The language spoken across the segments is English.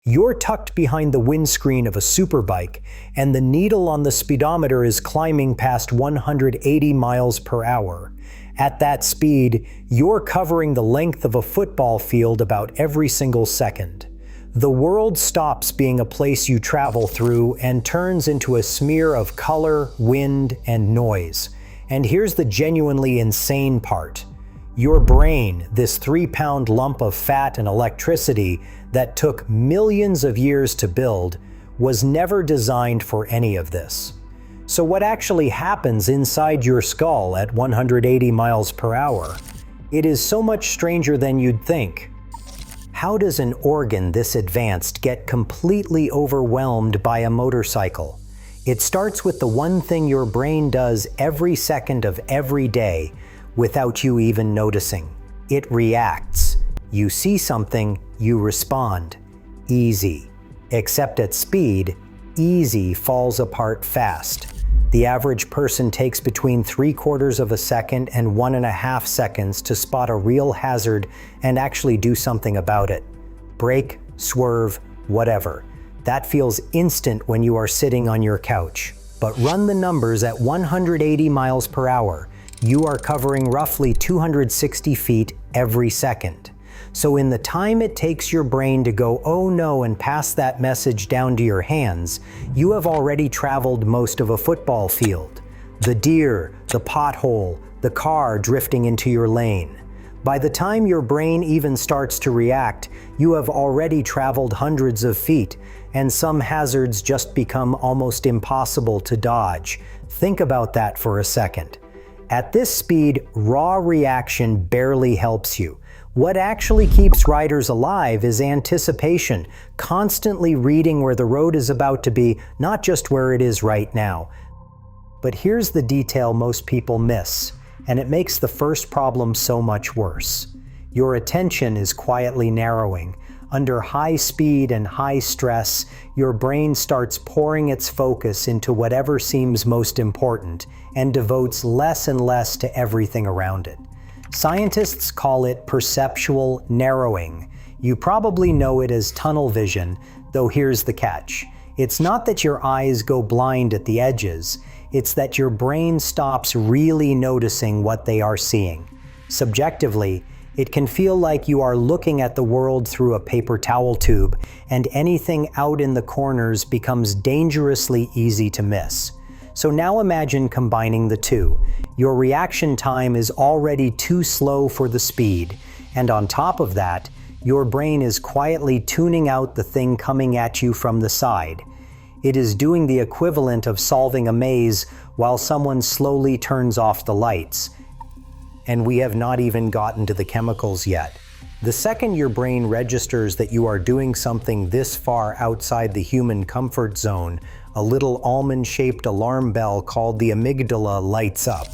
You're tucked behind the windscreen of a superbike, and the needle on the speedometer is climbing past 180 miles per hour. At that speed, you're covering the length of a football field about every single second. The world stops being a place you travel through and turns into a smear of color, wind, and noise. And here's the genuinely insane part. Your brain, this 3-pound lump of fat and electricity that took millions of years to build, was never designed for any of this. So what actually happens inside your skull at 180 miles per hour? It is so much stranger than you'd think. How does an organ this advanced get completely overwhelmed by a motorcycle? It starts with the one thing your brain does every second of every day without you even noticing. It reacts. You see something, you respond. Easy. Except at speed, easy falls apart fast. The average person takes between 3/4 of a second and 1.5 seconds to spot a real hazard and actually do something about it. Brake, swerve, whatever. That feels instant when you are sitting on your couch. But run the numbers at 180 miles per hour. You are covering roughly 260 feet every second. So in the time it takes your brain to go, oh no, and pass that message down to your hands, you have already traveled most of a football field. The deer, the pothole, the car drifting into your lane. By the time your brain even starts to react, you have already traveled hundreds of feet, and some hazards just become almost impossible to dodge. Think about that for a second. At this speed, raw reaction barely helps you. What actually keeps riders alive is anticipation, constantly reading where the road is about to be, not just where it is right now. But here's the detail most people miss, and it makes the first problem so much worse. Your attention is quietly narrowing. Under high speed and high stress, your brain starts pouring its focus into whatever seems most important and devotes less and less to everything around it. Scientists call it perceptual narrowing. You probably know it as tunnel vision, though here's the catch. It's not that your eyes go blind at the edges, it's that your brain stops really noticing what they are seeing. Subjectively, it can feel like you are looking at the world through a paper towel tube, and anything out in the corners becomes dangerously easy to miss. So now imagine combining the two. Your reaction time is already too slow for the speed, and on top of that, your brain is quietly tuning out the thing coming at you from the side. It is doing the equivalent of solving a maze while someone slowly turns off the lights. And we have not even gotten to the chemicals yet. The second your brain registers that you are doing something this far outside the human comfort zone, a little almond-shaped alarm bell called the amygdala lights up.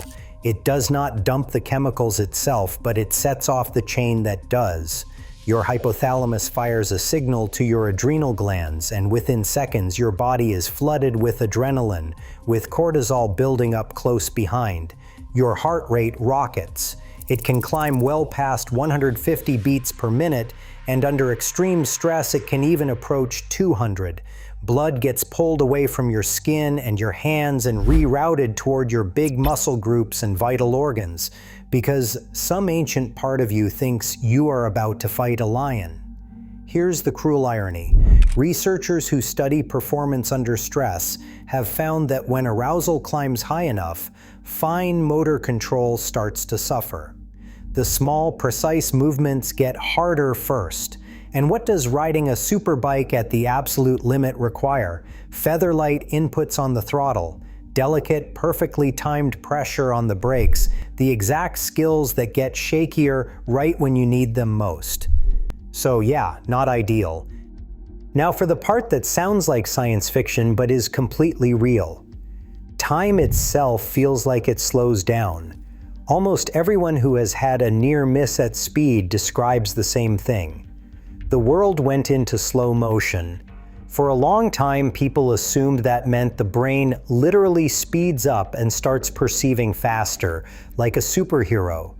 It does not dump the chemicals itself, but it sets off the chain that does. Your hypothalamus fires a signal to your adrenal glands, and within seconds your body is flooded with adrenaline, with cortisol building up close behind. Your heart rate rockets. It can climb well past 150 beats per minute, and under extreme stress it can even approach 200. Blood gets pulled away from your skin and your hands and rerouted toward your big muscle groups and vital organs, because some ancient part of you thinks you are about to fight a lion. Here's the cruel irony. Researchers who study performance under stress have found that when arousal climbs high enough, fine motor control starts to suffer. The small, precise movements get harder first. And what does riding a superbike at the absolute limit require? Featherlight inputs on the throttle, delicate, perfectly timed pressure on the brakes, the exact skills that get shakier right when you need them most. So yeah, not ideal. Now for the part that sounds like science fiction but is completely real. Time itself feels like it slows down. Almost everyone who has had a near miss at speed describes the same thing. The world went into slow motion. For a long time, people assumed that meant the brain literally speeds up and starts perceiving faster, like a superhero.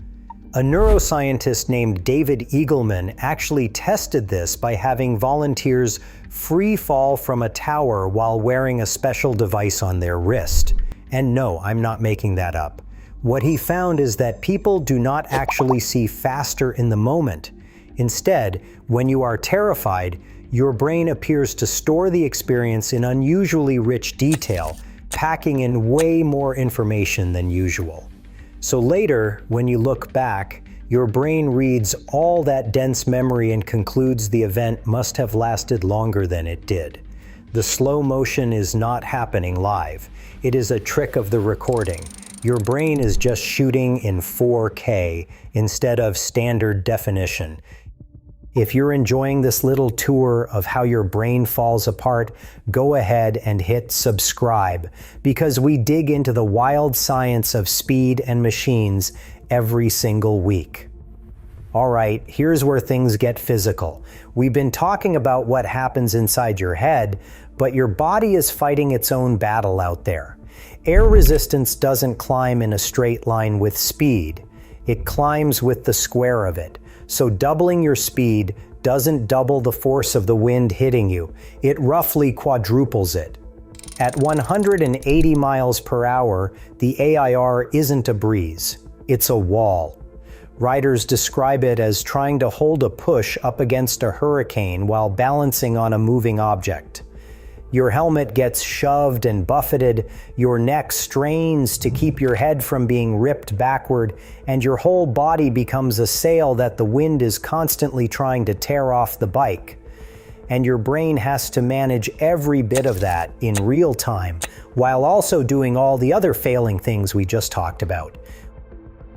A neuroscientist named David Eagleman actually tested this by having volunteers free fall from a tower while wearing a special device on their wrist. And no, I'm not making that up. What he found is that people do not actually see faster in the moment. Instead, when you are terrified, your brain appears to store the experience in unusually rich detail, packing in way more information than usual. So later, when you look back, your brain reads all that dense memory and concludes the event must have lasted longer than it did. The slow motion is not happening live. It is a trick of the recording. Your brain is just shooting in 4K instead of standard definition. If you're enjoying this little tour of how your brain falls apart, go ahead and hit subscribe, because we dig into the wild science of speed and machines every single week. All right, here's where things get physical. We've been talking about what happens inside your head, but your body is fighting its own battle out there. Air resistance doesn't climb in a straight line with speed. It climbs with the square of it. So doubling your speed doesn't double the force of the wind hitting you. It roughly quadruples it. At 180 miles per hour, the AIR isn't a breeze. It's a wall. Riders describe it as trying to hold a push up against a hurricane while balancing on a moving object. Your helmet gets shoved and buffeted, your neck strains to keep your head from being ripped backward, and your whole body becomes a sail that the wind is constantly trying to tear off the bike. And your brain has to manage every bit of that in real time, while also doing all the other failing things we just talked about.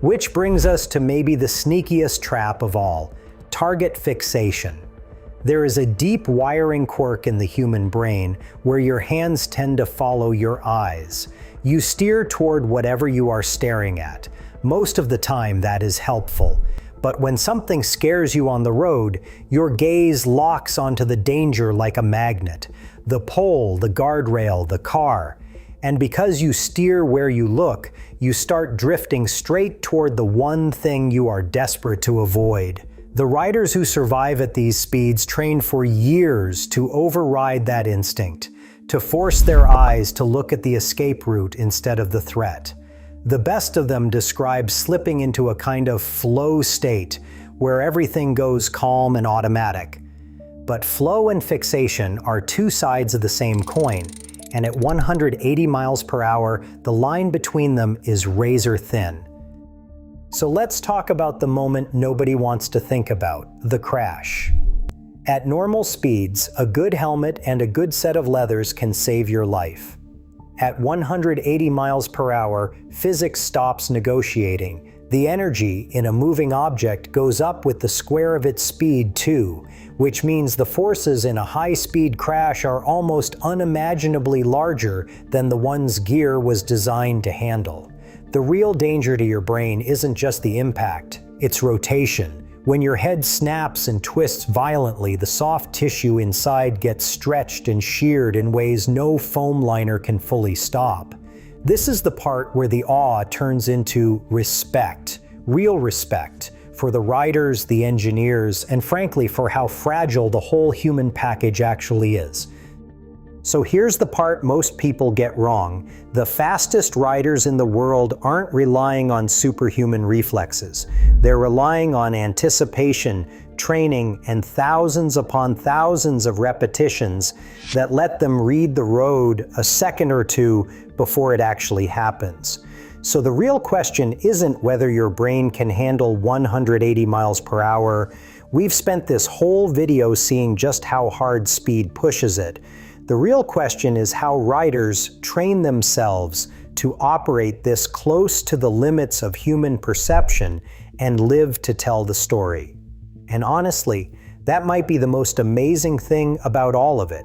Which brings us to maybe the sneakiest trap of all, target fixation. There is a deep wiring quirk in the human brain where your hands tend to follow your eyes. You steer toward whatever you are staring at. Most of the time that is helpful. But when something scares you on the road, your gaze locks onto the danger like a magnet. The pole, the guardrail, the car. And because you steer where you look, you start drifting straight toward the one thing you are desperate to avoid. The riders who survive at these speeds train for years to override that instinct, to force their eyes to look at the escape route instead of the threat. The best of them describe slipping into a kind of flow state where everything goes calm and automatic. But flow and fixation are two sides of the same coin, and at 180 miles per hour, the line between them is razor thin. So let's talk about the moment nobody wants to think about, the crash. At normal speeds, a good helmet and a good set of leathers can save your life. At 180 miles per hour, physics stops negotiating. The energy in a moving object goes up with the square of its speed too, which means the forces in a high-speed crash are almost unimaginably larger than the ones gear was designed to handle. The real danger to your brain isn't just the impact, it's rotation. When your head snaps and twists violently, the soft tissue inside gets stretched and sheared in ways no foam liner can fully stop. This is the part where the awe turns into respect, real respect, for the riders, the engineers, and frankly for how fragile the whole human package actually is. So here's the part most people get wrong. The fastest riders in the world aren't relying on superhuman reflexes. They're relying on anticipation, training, and thousands upon thousands of repetitions that let them read the road a second or two before it actually happens. So the real question isn't whether your brain can handle 180 miles per hour. We've spent this whole video seeing just how hard speed pushes it. The real question is how riders train themselves to operate this close to the limits of human perception and live to tell the story. And honestly, that might be the most amazing thing about all of it.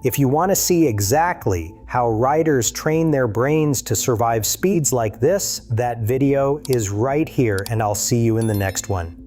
If you want to see exactly how riders train their brains to survive speeds like this, that video is right here, and I'll see you in the next one.